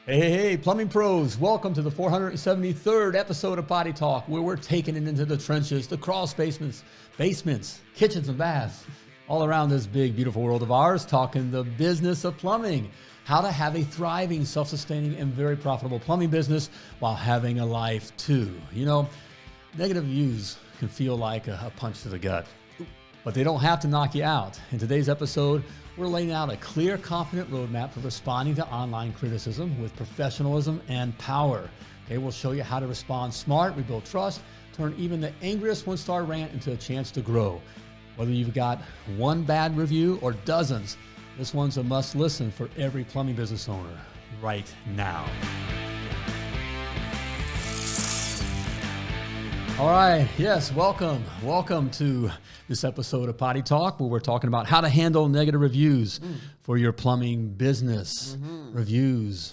Hey, plumbing pros, welcome to the 473rd episode of Potty Talk, where we're taking it into the trenches, the crawl basements, kitchens and baths, all around this big, beautiful world of ours, talking the business of plumbing, how to have a thriving, self-sustaining, and very profitable plumbing business while having a life too. You know, negative views can feel like a punch to the gut, but they don't have to knock you out. In today's episode, we're laying out a clear, confident roadmap for responding to online criticism with professionalism and power. Okay, we'll show you how to respond smart, rebuild trust, turn even the angriest one-star rant into a chance to grow. Whether you've got one bad review or dozens, this one's a must-listen for every plumbing business owner right now. All right, yes, welcome to this episode of Potty Talk, where we're talking about how to handle negative reviews for your plumbing business. Reviews,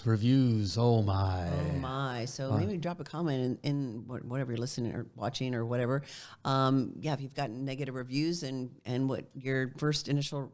oh my. So maybe drop a comment in whatever you're listening or watching or whatever. If you've gotten negative reviews and what your first initial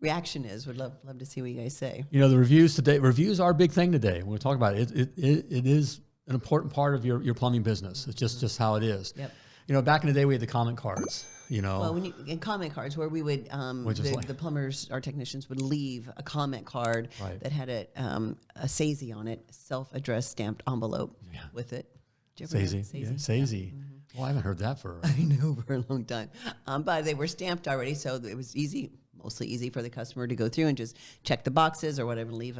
reaction is, would love to see what you guys say. You know, the reviews are a big thing today. When we talk about it, it is an important part of your plumbing business. It's just how it is. Yep. You know, back in the day, we had the comment cards. You know, well, in comment cards where we would, the plumbers, our technicians would leave a comment card that had a SAISY on it, self-addressed stamped envelope with it. SAISY. SAISY. Yeah. Well, I haven't heard that for I know for a long time. But they were stamped already, so it was mostly easy for the customer to go through and just check the boxes or whatever, leave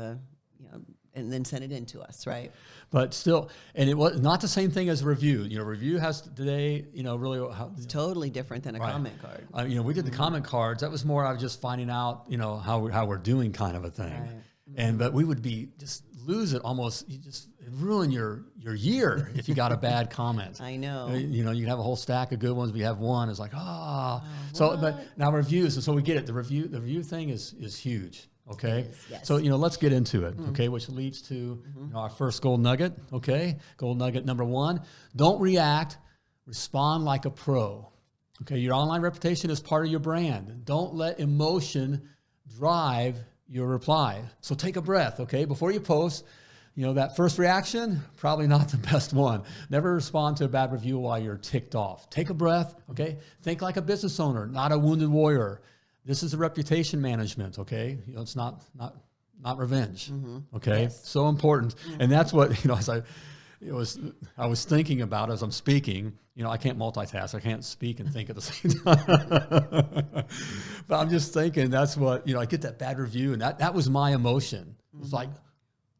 and then send it in to us, right? But still, and it was not the same thing as a review. You know, review has today, really... It's totally different than a comment card. We did the comment cards. That was more of just finding out, how we're doing kind of a thing. Right. But we would lose it almost, it'd ruin your year if you got a bad comment. I know. You can have a whole stack of good ones, but you have one, it's like, but now reviews, and so we get it. The review thing is huge. Okay, yes. So let's get into it. Okay, which leads to our first gold nugget. Okay, gold nugget number 1: don't react, respond like a pro. Okay, your online reputation is part of your brand. Don't let emotion drive your reply. So take a breath. Okay, before you post. That first reaction, probably not the best one. Never respond to a bad review while you're ticked off. Take a breath. Okay, think like a business owner, not a wounded warrior. This is a reputation management, okay? It's not revenge, okay? Yes. So important, and that's what as I was thinking about as I'm speaking. I can't multitask. I can't speak and think at the same time. But I'm just thinking that's what I get that bad review, and that was my emotion. It's like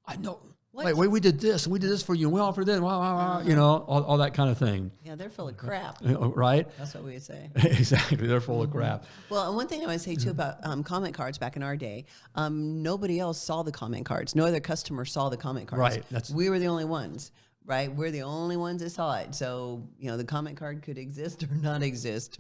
I know. Wait, we did this, and we did this for you, and we offered this, all that kind of thing. Yeah, they're full of crap. Right? That's what we would say. Exactly, they're full of crap. Well, and one thing I would say, too, about comment cards back in our day, nobody else saw the comment cards. No other customer saw the comment cards. Right. We were the only ones, right? We're the only ones that saw it. So, the comment card could exist or not exist.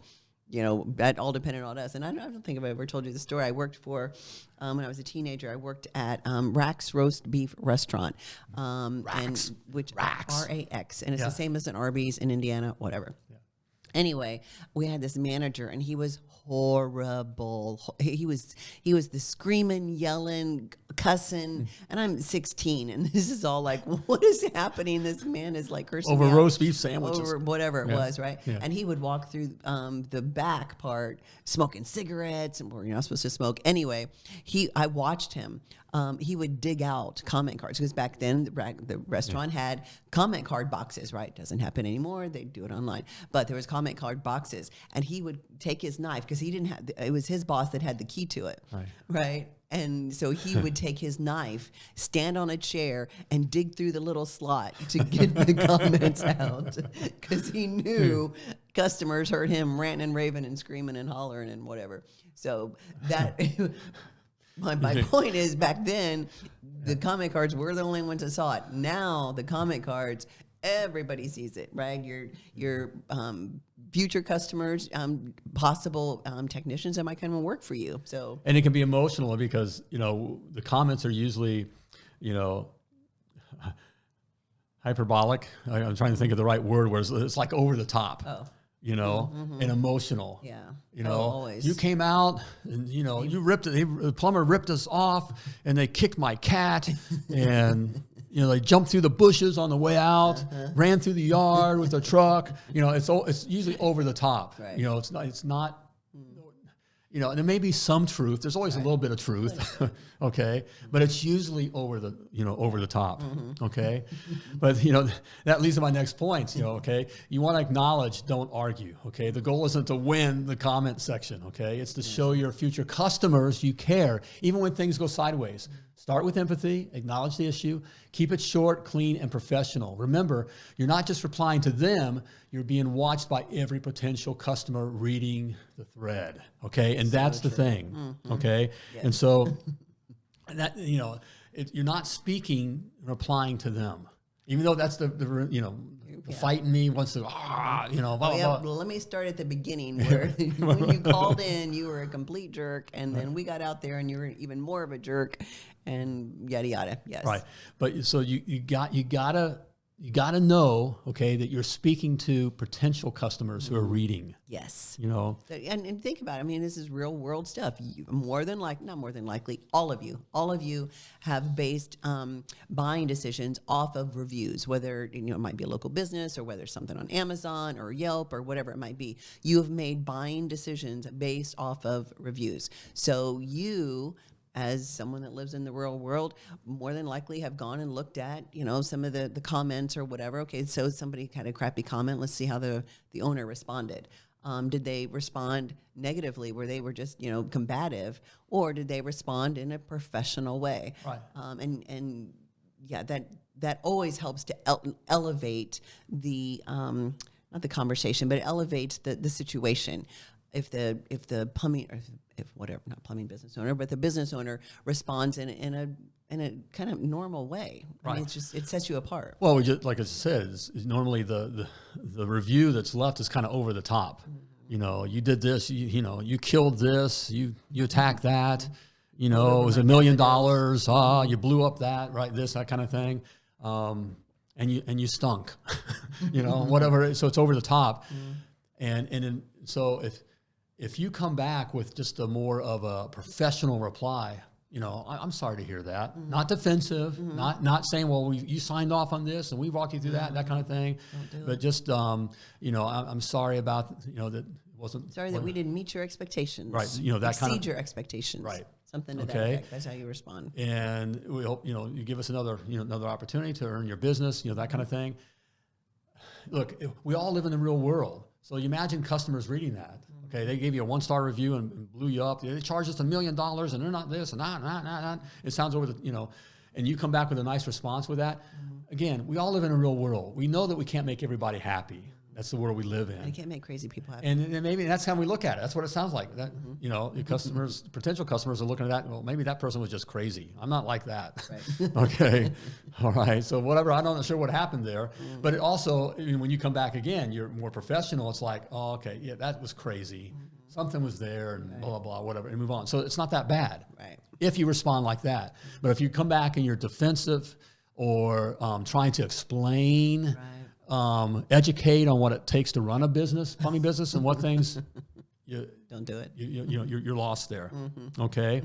That all depended on us. And I don't think I've ever told you the story. I worked for, when I was a teenager, I worked at Rax Roast Beef Restaurant. Rax. R-A-X. And it's the same as an Arby's in Indiana, whatever. Yeah. Anyway, we had this manager, and he was horrible. He was the screaming, yelling, cussing, and I'm 16, and this is all like, what is happening? This man is like cursing over out, roast beef sandwiches, over whatever it was, right? Yeah. And he would walk through the back part, smoking cigarettes, and you're not supposed to smoke. Anyway, I watched him. He would dig out comment cards because back then the restaurant had comment card boxes, right? Doesn't happen anymore. They do it online, but there was comment card boxes, and he would take his knife because he didn't have. It was his boss that had the key to it, right? And so he would take his knife, stand on a chair, and dig through the little slot to get the comments out because he knew customers heard him ranting and raving and screaming and hollering and whatever. So that. My point is, back then, the comment cards were the only ones that saw it. Now, the comment cards, everybody sees it, right? Your future customers, possible technicians that might come and work for you. So, and it can be emotional because the comments are usually, hyperbolic. I'm trying to think of the right word. Where it's like over the top. Oh. And emotional. Yeah. Always. You came out and, you ripped it. The plumber ripped us off and they kicked my cat and, they jumped through the bushes on the way out, ran through the yard with their truck. It's usually over the top. Right. It's not. And there may be some truth. There's always a little bit of truth, okay? But it's usually over the top, okay? But, that leads to my next point, okay? You want to acknowledge, don't argue, okay? The goal isn't to win the comment section, okay? It's to show your future customers you care, even when things go sideways. Start with empathy, acknowledge the issue, keep it short, clean, and professional. Remember, you're not just replying to them, you're being watched by every potential customer reading the thread, okay? And that's the thing, okay? Yes. And so, that you're not speaking, replying to them. Even though that's the fight in me wants to, blah, blah. Well, let me start at the beginning where when you called in, you were a complete jerk, and then we got out there and you were even more of a jerk, and yada yada. Yes. Right. But so you gotta know, okay, that you're speaking to potential customers who are reading. Yes. And think about it. I mean, this is real world stuff. Not more than likely, all of you have based buying decisions off of reviews, whether it might be a local business or whether it's something on Amazon or Yelp or whatever it might be. You have made buying decisions based off of reviews. So you, as someone that lives in the real world, more than likely have gone and looked at, some of the comments or whatever. Okay, so somebody had a crappy comment. Let's see how the owner responded. Did they respond negatively, where they were just, combative, or did they respond in a professional way? Right. That always helps to elevate the not the conversation, but it elevates the situation. If the plumbing, or if whatever, not plumbing business owner, but the business owner responds in a kind of normal way, right. I mean, it sets you apart. Well, we just, like I said, is normally the review that's left is kind of over the top. You did this, you killed this, you attacked that, it was $1 million, you blew up that, right? That kind of thing, and you stunk, whatever. So it's over the top, so if you come back with just a more of a professional reply, I'm sorry to hear that. Not defensive, not saying, well, you signed off on this and we walked you through that kind of thing. But just, I'm sorry about, that wasn't. Sorry that we didn't meet your expectations. Right. That kind of. Exceed your expectations. Right. Something to that effect. That's how you respond. And we hope, you give us another opportunity to earn your business, that kind of thing. Look, we all live in the real world. So you imagine customers reading that. Okay, they gave you a 1-star review and blew you up. They charged us $1 million and they're not this and that. It sounds over the, and you come back with a nice response with that. Again, we all live in a real world. We know that we can't make everybody happy. That's the world we live in. And you can't make crazy people happy. And maybe that's how we look at it. That's what it sounds like. That your customers, potential customers are looking at that. Well, maybe that person was just crazy. I'm not like that. Right. Okay. All right. So whatever. I'm not sure what happened there. But it also, when you come back again, you're more professional. It's like, oh, okay, yeah, that was crazy. Something was there, and blah, blah, blah, whatever, and move on. So it's not that bad. Right. If you respond like that. But if you come back and you're defensive or trying to explain. Right. Educate on what it takes to run a business, plumbing business, and what things you don't do it. You're lost there. Okay,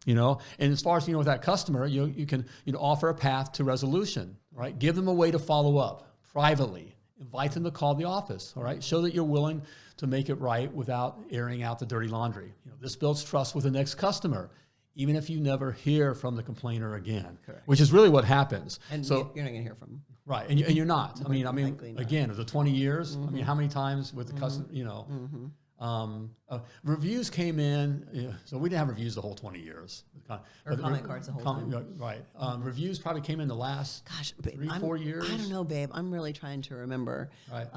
and as far as with that customer, you can offer a path to resolution. Right, give them a way to follow up privately. Invite them to call the office. All right, show that you're willing to make it right without airing out the dirty laundry. This builds trust with the next customer, even if you never hear from the complainer again. Correct. Which is really what happens. And so you're not going to hear from them. Right, and you're not. I mean, again, of the 20 years, I mean, how many times with the customer, reviews came in, so we didn't have reviews the whole 20 years. Or comment cards the whole time. Right. Reviews probably came in the last 3-4 years. I don't know, babe. I'm really trying to remember. Right.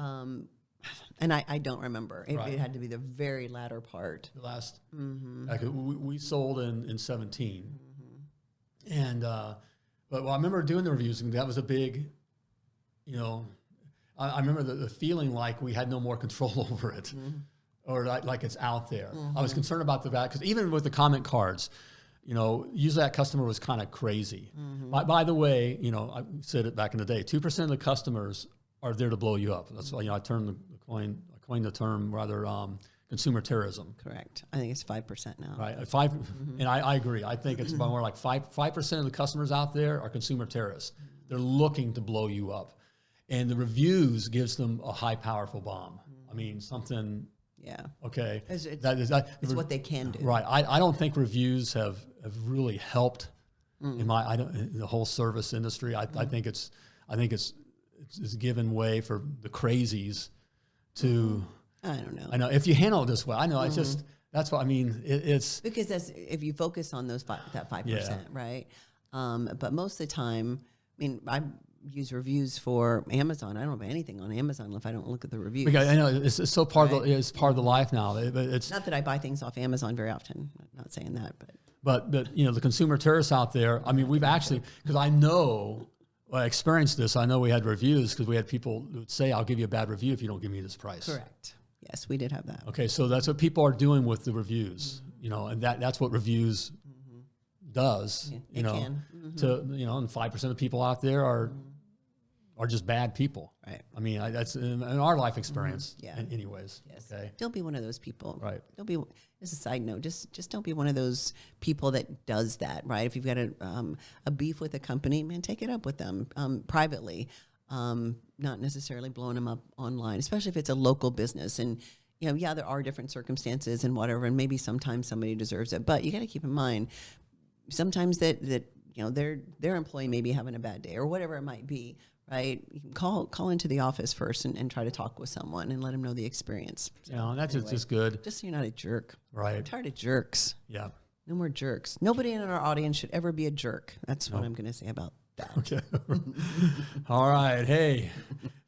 And I don't rember. It had to be the very latter part. The last, like we sold in 17. And, but I remember doing the reviews, and that was a big, I remember the feeling like we had no more control over it, or like it's out there. I was concerned about the value, because even with the comment cards, usually that customer was kind of crazy. By the way, I said it back in the day, 2% of the customers are there to blow you up. That's why I coined the term rather consumer terrorism. Correct. I think it's 5% now. Right, and I agree. I think it's more like 5% of the customers out there are consumer terrorists. They're looking to blow you up. And the reviews gives them a high, powerful bomb. I mean, something, okay. It's what they can do. Right. I don't think reviews have really helped in the whole service industry. I think it's given way for the crazies to, I don't know. I know if you handle it this way, I know it's just, that's what I mean. It's because that's, if you focus on those that 5%, right? But most of the time, I mean, I use reviews for Amazon. I don't have anything on Amazon if I don't look at the reviews. Because I know it's so part of it's part of the life now. But it's not that I buy things off Amazon very often. I'm not saying that, but the consumer terrorists out there. I mean, we've actually, because I know. I experienced this. I know we had reviews because we had people who would say, "I'll give you a bad review if you don't give me this price." Correct. Yes, we did have that. Okay, so that's what people are doing with the reviews, and that's what reviews does. To and 5% of people out there are just bad people. Right. I mean, that's in our life experience. Yeah. Anyways. Yes. Okay. Don't be one of those people. Right. Don't be. As a side note, just don't be one of those people that does that. Right. If you've got a beef with a company, man, take it up with them privately. Not necessarily blowing them up online, especially if it's a local business. And there are different circumstances and whatever, and maybe sometimes somebody deserves it. But you got to keep in mind, sometimes that their employee may be having a bad day or whatever it might be. Right, you can call into the office first and try to talk with someone and let them know the experience. So, that's just good. Just so you're not a jerk. Right. I'm tired of jerks. Yeah. No more jerks. Nobody in our audience should ever be a jerk. That's what I'm going to say about that. Okay. All right. Hey,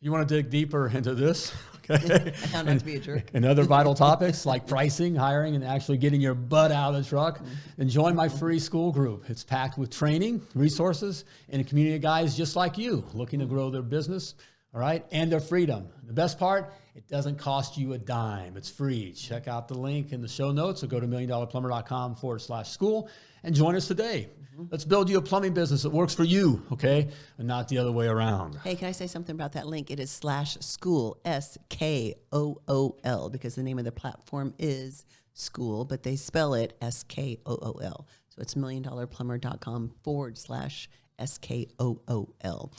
you want to dig deeper into this? Okay. How not to be a jerk. And other vital topics like pricing, hiring, and actually getting your butt out of the truck, then join my free school group. It's packed with training, resources, and a community of guys just like you looking to grow their business, all right, and their freedom. The best part, it doesn't cost you a dime. It's free. Check out the link in the show notes or go to milliondollarplumber.com/school and join us today. Let's build you a plumbing business that works for you, okay, and not the other way around. Hey, can I say something about that link? It is /school, SKOOL, because the name of the platform is school, but they spell it SKOOL. So it's milliondollarplumber.com/SKOOL.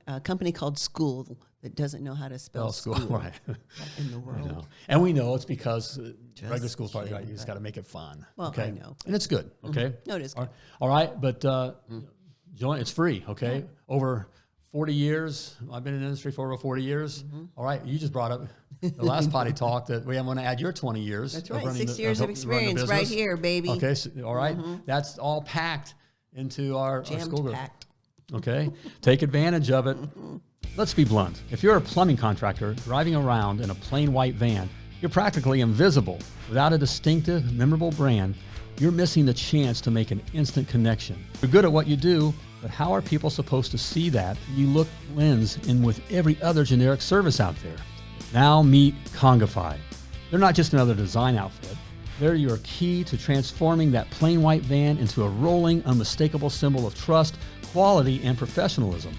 A company called School that doesn't know how to spell school. Right. In the world. And we know it's because regular school's probably right. You just got to make it fun. Well, okay? I know. And it's good, okay? No, it is good. All right, but join. It's free, okay? Over 40 years. I've been in the industry for over 40 years. All right, you just brought up the last Potty Talk that I'm going to add your 20 years. That's right, 6 years of experience right here, baby. Okay, so, all right. That's all packed into our school group. Jam-packed. Okay, take advantage of it. Let's be blunt. If you're a plumbing contractor driving around in a plain white van, you're practically invisible. Without a distinctive, memorable brand, you're missing the chance to make an instant connection. You're good at what you do, but how are people supposed to see that you look blends in with every other generic service out there? Now meet Congify. They're not just another design outfit. They're your key to transforming that plain white van into a rolling, unmistakable symbol of trust, quality, and professionalism.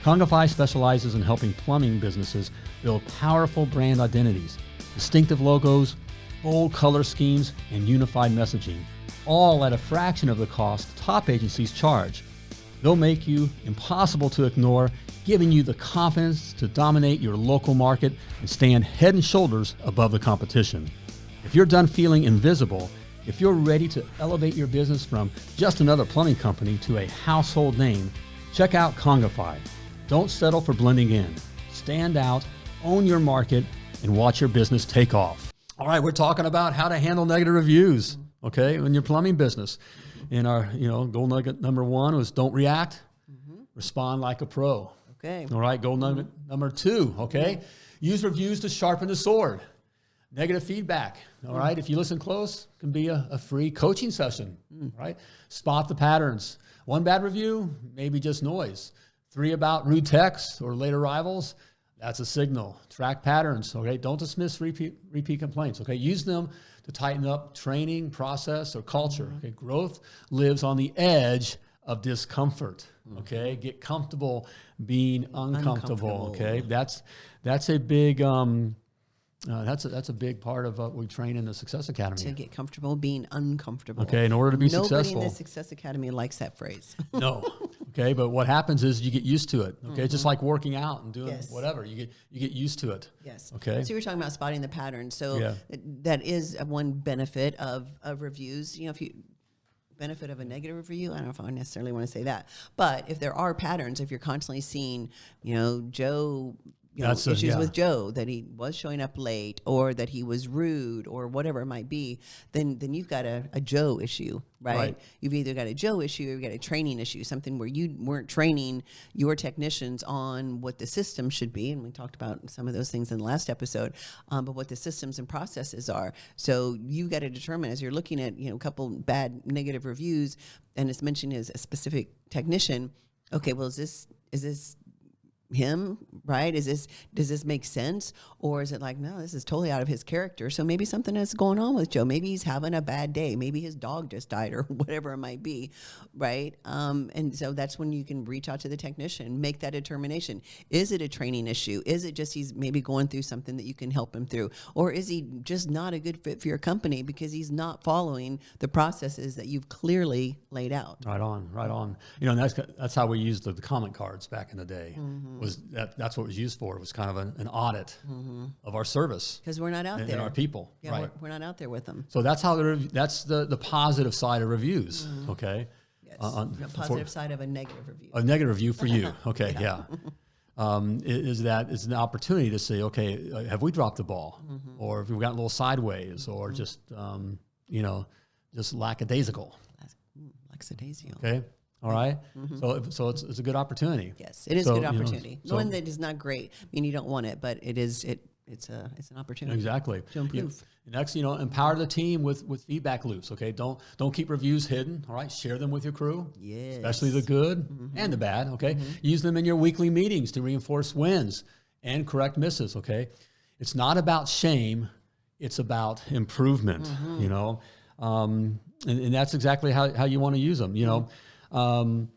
Congify specializes in helping plumbing businesses build powerful brand identities, distinctive logos, bold color schemes, and unified messaging, all at a fraction of the cost top agencies charge. They'll make you impossible to ignore, giving you the confidence to dominate your local market and stand head and shoulders above the competition. If you're done feeling invisible, if you're ready to elevate your business from just another plumbing company to a household name, check out Congify. Don't settle for blending in. Stand out, own your market, and watch your business take off. All right, we're talking about how to handle negative reviews, okay, in your plumbing business. And our, gold nugget number 1 was don't react, respond like a pro. Okay. All right, gold nugget number 2, okay, use reviews to sharpen the sword. Negative feedback, all right? If you listen close, it can be a free coaching session, right? Spot the patterns. 1 bad review, maybe just noise. 3 about rude texts or late arrivals, that's a signal. Track patterns, okay? Don't dismiss repeat complaints, okay? Use them to tighten up training, process, or culture, okay? Growth lives on the edge of discomfort, okay? Get comfortable being uncomfortable, okay? That's a big... That's a big part of what we train in the Success Academy. To get comfortable being uncomfortable. Okay, in order to be Nobody successful. in the Success Academy likes that phrase. No. Okay, but what happens is you get used to it. Okay, just like working out and doing Yes. whatever. You get used to it. Yes. Okay. So you were talking about spotting the pattern. So Yeah. that is one benefit of reviews. You know, if you benefit of a negative review, I don't know if I necessarily want to say that, but if there are patterns, if you're constantly seeing, Joe, issues with Joe, that he was showing up late or that he was rude or whatever it might be, then you've got a Joe issue, right? You've either got a Joe issue or you've got a training issue, something where you weren't training your technicians on what the system should be. And we talked about some of those things in the last episode, but what the systems and processes are. So you've got to determine as you're looking at, a couple bad negative reviews and it's mentioned as a specific technician, okay, well, is this him, right? Does this make sense? Or is it like, no, this is totally out of his character. So maybe something is going on with Joe. Maybe he's having a bad day. Maybe his dog just died or whatever it might be, right? And so that's when you can reach out to the technician, make that determination. Is it a training issue? Is it just he's maybe going through something that you can help him through? Or is he just not a good fit for your company because he's not following the processes that you've clearly laid out? Right on. And that's how we used the comment cards back in the day. That's what it was used for. It was kind of an audit of our service because we're not out there and our people. Yeah, right. we're not out there with them. So that's how that's the positive side of reviews. Okay. Yes. The positive side of a negative review. A negative review for you. Okay. Yeah. Is an opportunity to say, okay, have we dropped the ball, or have we gotten a little sideways, or just just lackadaisical. Lackadaisical. Okay. All right. So it's a good opportunity. Yes, it is a good opportunity. One that is not great. I mean, you don't want it, but it's an opportunity. Exactly. To improve. Yeah. Next, empower the team with feedback loops. Okay. Don't keep reviews hidden. All right. Share them with your crew. Yes. Especially the good and the bad. Okay. Use them in your weekly meetings to reinforce wins and correct misses. Okay. It's not about shame. It's about improvement. And that's exactly how you want to use them. And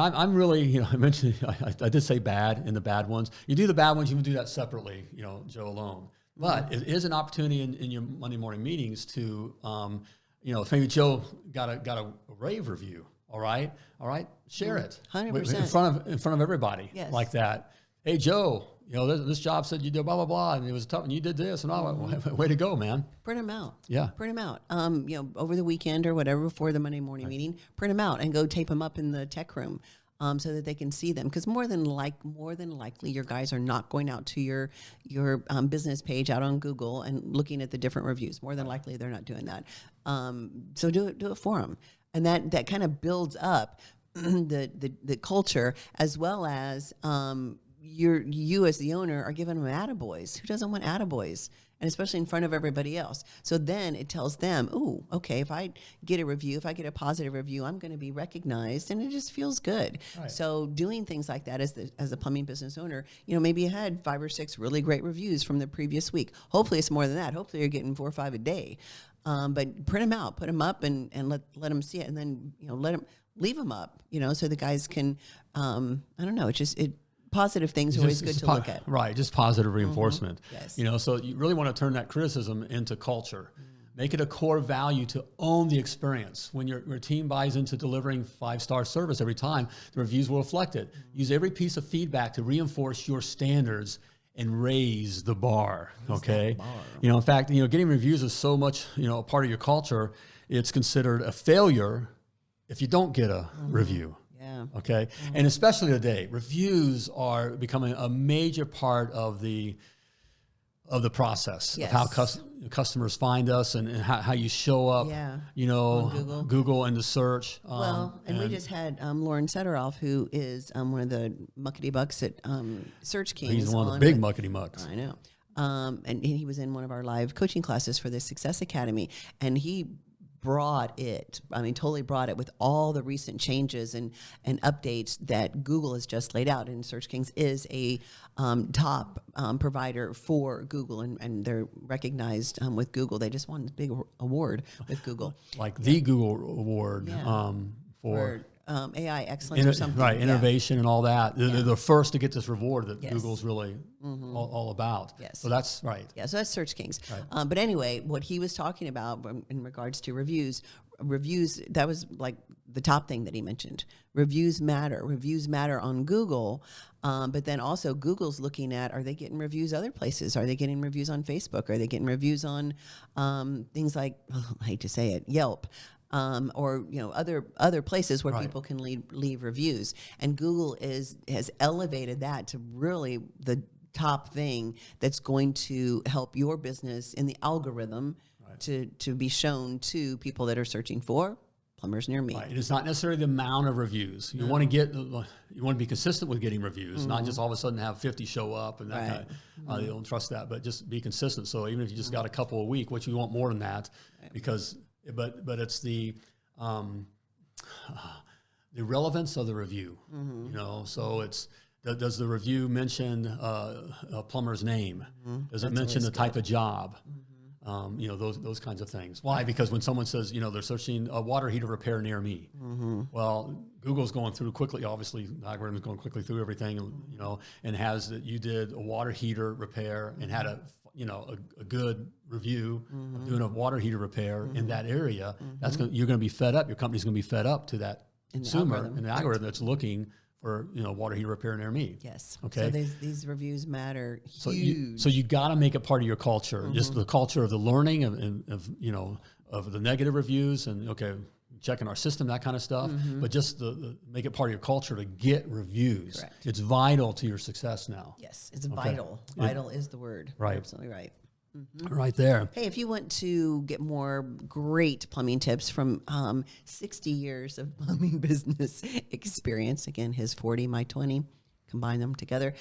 I'm really, I mentioned, I did say bad in the bad ones. You do the bad ones, you can do that separately, Joe alone. But it is an opportunity in your Monday morning meetings to, if maybe Joe got a rave review, all right, share it 100% in front of everybody, like that. Hey, Joe, this job said you did blah, blah, blah, and it was tough, and you did this, and way to go, man. Print them out. Yeah. Print them out. Over the weekend or whatever, before the Monday morning meeting, print them out and go tape them up in the tech room so that they can see them. Because more than likely, your guys are not going out to your business page out on Google and looking at the different reviews. More than likely, they're not doing that. So do it for them. And that kind of builds up the culture, as well as you as the owner are giving them attaboys. Who doesn't want attaboys? And especially in front of everybody else. So then it tells them, oh, okay, if I get a positive review, I'm going to be recognized, and it just feels good. Right. So doing things like that as a plumbing business owner, maybe you had 5 or 6 really great reviews from the previous week. Hopefully it's more than that. Hopefully you're getting 4 or 5 a day. But print them out, put them up, and let them see it, and then leave them up, so the guys can. I don't know. Positive things are always good to look at. Right, just positive reinforcement. Yes. So you really want to turn that criticism into culture. Make it a core value to own the experience. When your team buys into delivering 5-star service every time, the reviews will reflect it. Use every piece of feedback to reinforce your standards and raise the bar. Okay. In fact, getting reviews is so much, a part of your culture. It's considered a failure if you don't get a review. Yeah. Okay. And especially today, reviews are becoming a major part of the process of how customers find us and how you show up, on Google and the search. And we just had Lauren Sederoff, who is one of the muckety bucks at Search Kings. He's one of the big muckety mucks. I know. And he was in one of our live coaching classes for the Success Academy, and he totally brought it with all the recent changes and updates that Google has just laid out. And Search Kings is a top provider for Google, and they're recognized with Google. They just won a big award with Google. Like the Google award for AI excellence or something. Right, innovation and all that. They're the first to get this reward that Yes. Google's really all about. Yes. So that's right. Yeah, so that's Search Kings. Right. But anyway, what he was talking about in regards to reviews, that was like the top thing that he mentioned. Reviews matter. Reviews matter on Google. But then also Google's looking at, are they getting reviews other places? Are they getting reviews on Facebook? Are they getting reviews on things like, I hate to say it, Yelp? Or other places where people can leave reviews, and Google has elevated that to really the top thing that's going to help your business in the algorithm to be shown to people that are searching for plumbers near me. Right. It's not necessarily the amount of reviews. You want to be consistent with getting reviews, not just all of a sudden have 50 show up and that kind of, you don't trust that, but just be consistent. So even if you just got a couple a week, which you want more than that, because but it's the relevance of the review. So it's does the review mention a plumber's name? Does it mention the type of job? Those kinds of things. Why? Because when someone says, they're searching a water heater repair near me, well, Google's going through quickly. Obviously, the algorithm's going quickly through everything, and has that you did a water heater repair and had a good review of doing a water heater repair in that area. You're going to be fed up. Your company's going to be fed up to that consumer in the algorithm that's looking for water heater repair near me. Yes. Okay. So these reviews matter. So huge. you got to make it part of your culture, just the culture of the learning of the negative reviews and checking our system, that kind of stuff. But just make it part of your culture to get reviews. Correct. It's vital to your success now. Yes, it's vital. Vital is the word. Right. You're absolutely right. Right there. Hey, if you want to get more great plumbing tips from 60 years of plumbing business experience, again, his 40, my 20, combine them together,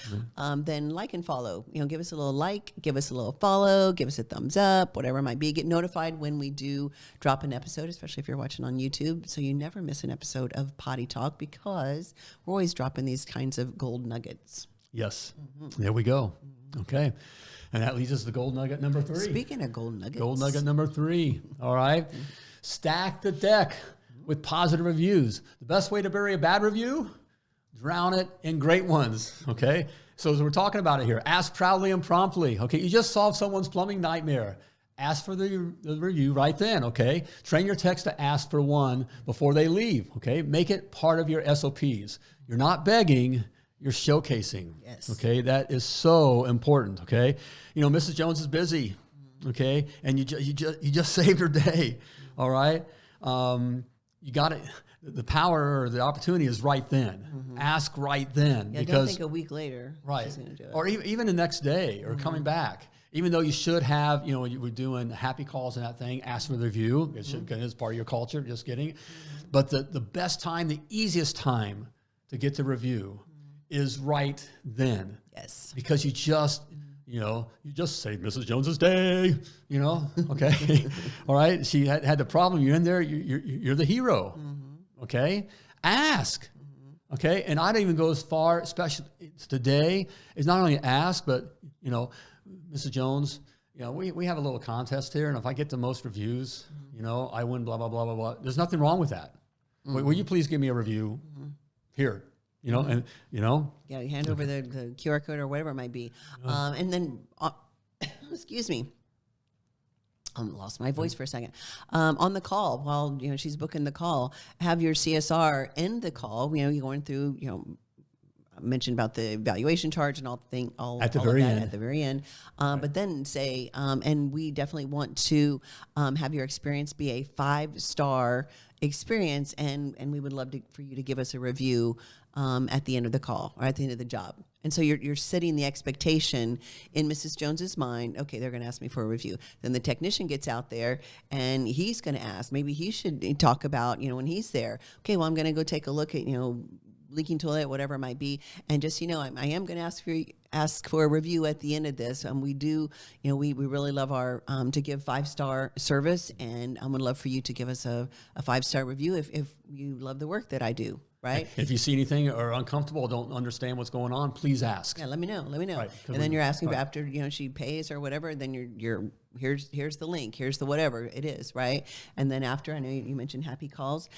then like and follow. Give us a little like, give us a little follow, give us a thumbs up, whatever it might be. Get notified when we do drop an episode, especially if you're watching on YouTube, so you never miss an episode of Potty Talk, because we're always dropping these kinds of gold nuggets. Yes. There we go. Okay. And that leads us to gold nugget number 3. Speaking of gold nuggets. Gold nugget number 3. All right. Stack the deck with positive reviews. The best way to bury a bad review? Drown it in great ones. Okay. So as we're talking about it here, ask proudly and promptly. Okay. You just solved someone's plumbing nightmare. Ask for the review right then. Okay. Train your techs to ask for one before they leave. Okay. Make it part of your SOPs. You're not begging. You're showcasing. Yes. Okay. That is so important. Okay. Mrs. Jones is busy. Okay. And you just saved her day. All right. You got it. The power or the opportunity is right then. Ask right then. Yeah, because don't think a week later. Right. She's gonna do it. Or even the next day or coming back. Even though you should have, we're doing happy calls and that thing, ask for the review. It's part of your culture, just kidding. But the best time, the easiest time to get the review is right then. Yes. Because you just saved Mrs. Jones's day, okay? All right. She had the problem. You're in there. You're the hero. Okay. Ask. Okay. And I don't even go as far, especially today, is not only ask, but, Mrs. Jones, we have a little contest here. And if I get the most reviews, I win, blah, blah, blah, blah, blah. There's nothing wrong with that. Will you please give me a review here? And Yeah, you hand over the QR code or whatever it might be. And then, excuse me, I lost my voice for a second. On the call, while she's booking the call, have your CSR end the call. You're going through. I mentioned about the evaluation charge and all at the very end. But then say, and we definitely want to have your experience be a 5-star experience, and we would love for you to give us a review at the end of the call or at the end of the job. And so you're setting the expectation in Mrs. Jones's mind. Okay, they're going to ask me for a review. Then the technician gets out there and he's going to ask. Maybe he should talk about when he's there. Okay, well, I'm going to go take a look at leaking toilet, whatever it might be, and just I am going to ask for a review at the end of this. We do, we really love our to give 5-star service, and I'm going to love for you to give us a 5-star review if you love the work that I do. Right. If you see anything or uncomfortable, don't understand what's going on, please ask. Yeah, let me know. Right, and then you're asking after she pays or whatever. Then you're here's the link. Here's the whatever it is. Right. And then after, I know you mentioned happy calls.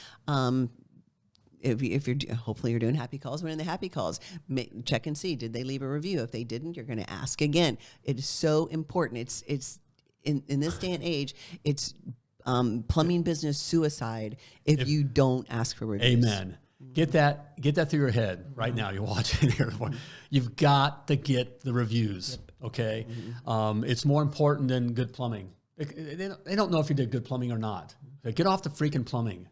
if you're hopefully you're doing happy calls, when in the happy calls, check and see, did they leave a review? If they didn't, you're going to ask again. It is so important. It's in this day and age, it's plumbing business suicide if you don't ask for reviews. Amen. Get that through your head right now. You're watching here. You've got to get the reviews. Okay. It's more important than good plumbing. They don't know if you did good plumbing or not. Okay? Get off the freaking plumbing.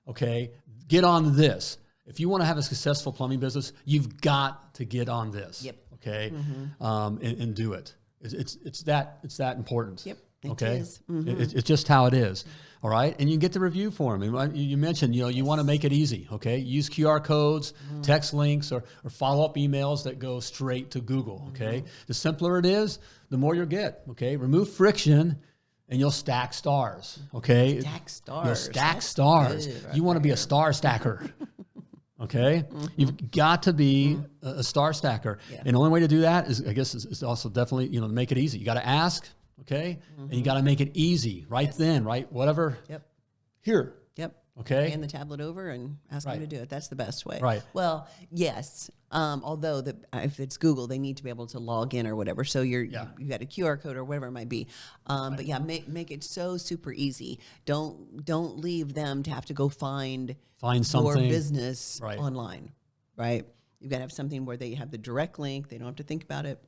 Okay. Get on this. If you want to have a successful plumbing business, you've got to get on this. Yep. Okay. And do it. It's that important. Yep. Okay. It's just how it is. All right. And you can get the review form. And you mentioned, you want to make it easy. Okay. Use QR codes, text links, or follow-up emails that go straight to Google. Okay. The simpler it is, the more you'll get. Okay. Remove friction and you'll stack stars. Okay. Stack stars. You'll stack stars. You want to be a star stacker. Okay. You've got to be a star stacker. Yeah. And the only way to do that is also definitely, make it easy. You got to ask. Okay. And you got to make it easy right then, right? Whatever. Yep. Here. Yep. Okay. Hand the tablet over and ask them to do it. That's the best way. Right. Well, yes. Although if it's Google, they need to be able to log in or whatever. So you got a QR code or whatever it might be. But yeah, make it so super easy. Don't leave them to have to go find something your business online. Right. You've got to have something where they have the direct link. They don't have to think about it.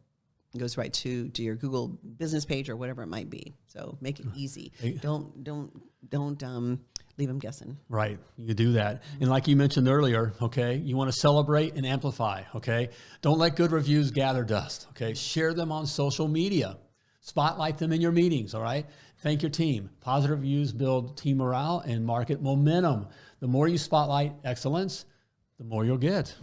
It goes right to your Google business page or whatever it might be. So make it easy. Don't leave them guessing. Right. You do that. And like you mentioned earlier, okay, you want to celebrate and amplify, okay? Don't let good reviews gather dust, okay? Share them on social media. Spotlight them in your meetings, all right? Thank your team. Positive reviews build team morale and market momentum. The more you spotlight excellence, the more you'll get.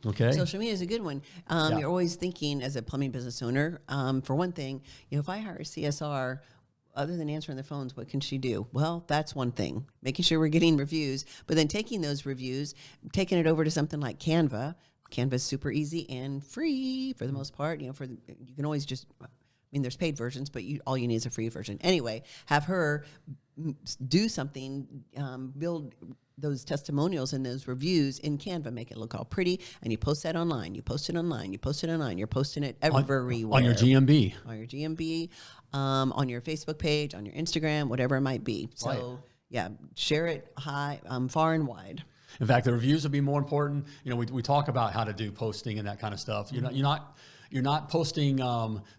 Okay. Social media is a good one. You're always thinking as a plumbing business owner, for one thing, if I hire a CSR, other than answering the phones, what can she do? Well, that's one thing, making sure we're getting reviews, but then taking those reviews, taking it over to something like Canva. Canva is super easy and free for the most part. You can always just, there's paid versions, but all you need is a free version. Anyway, have her do something, build those testimonials and those reviews in Canva, make it look all pretty, and you post that online. You post it online. You post it online. You're posting it everywhere. On your GMB. On your GMB, on your Facebook page, on your Instagram, whatever it might be. So, share it high, far and wide. In fact, the reviews will be more important. We talk about how to do posting and that kind of stuff. You're not posting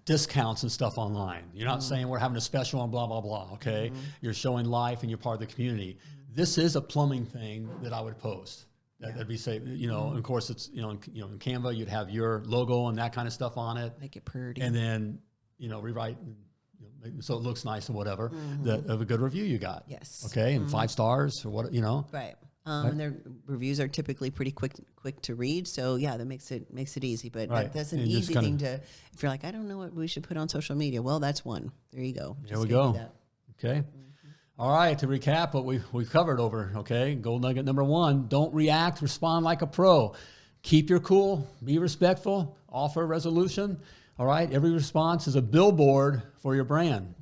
discounts and stuff online. You're not saying we're having a special on blah, blah, blah, okay? You're showing life and you're part of the community. This is a plumbing thing that I would post. That'd be safe. And of course, it's, in Canva, you'd have your logo and that kind of stuff on it. Make it pretty. And then, rewrite, so it looks nice and whatever, of a good review you got. Yes. Okay, and 5 stars or what, Right. And their reviews are typically pretty quick to read. So yeah, that makes it easy. But that's an easy thing to, if you're like, I don't know what we should put on social media. Well, that's one. There you go. There we go. Okay. All right. To recap what we've covered over. Okay. Gold nugget number 1: don't react. Respond like a pro. Keep your cool. Be respectful. Offer a resolution. All right. Every response is a billboard for your brand.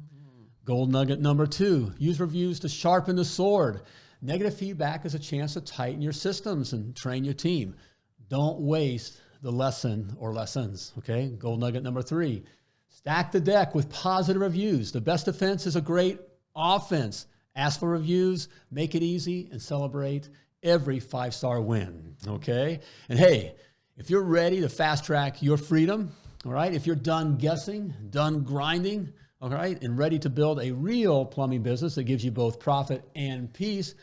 Gold nugget number 2: use reviews to sharpen the sword. Negative feedback is a chance to tighten your systems and train your team. Don't waste the lesson or lessons, okay? Gold nugget number 3: stack the deck with positive reviews. The best defense is a great offense. Ask for reviews, make it easy, and celebrate every 5-star win, okay? And hey, if you're ready to fast track your freedom, all right, if you're done guessing, done grinding, all right, and ready to build a real plumbing business that gives you both profit and peace,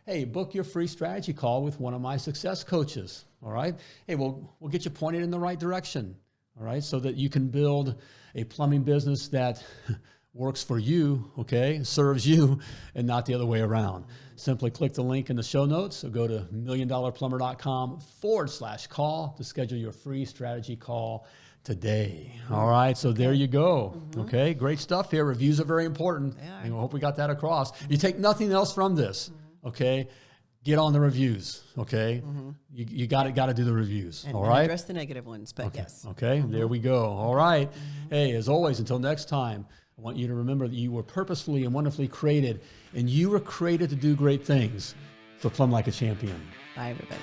hey, book your free strategy call with one of my success coaches, all right? Hey, we'll get you pointed in the right direction, all right, so that you can build a plumbing business that works for you, okay, serves you, and not the other way around. Simply click the link in the show notes or go to milliondollarplumber.com/call to schedule your free strategy call today. All right, so there you go. Okay, great stuff here. Reviews are very important. I hope we got that across. You take nothing else from this, okay? Get on the reviews, okay? You got to do the reviews, and, all right? Address the negative ones, but yes. Okay, there we go. All right. Hey, as always, until next time, I want you to remember that you were purposefully and wonderfully created, and you were created to do great things. So plumb like a champion. Bye, everybody.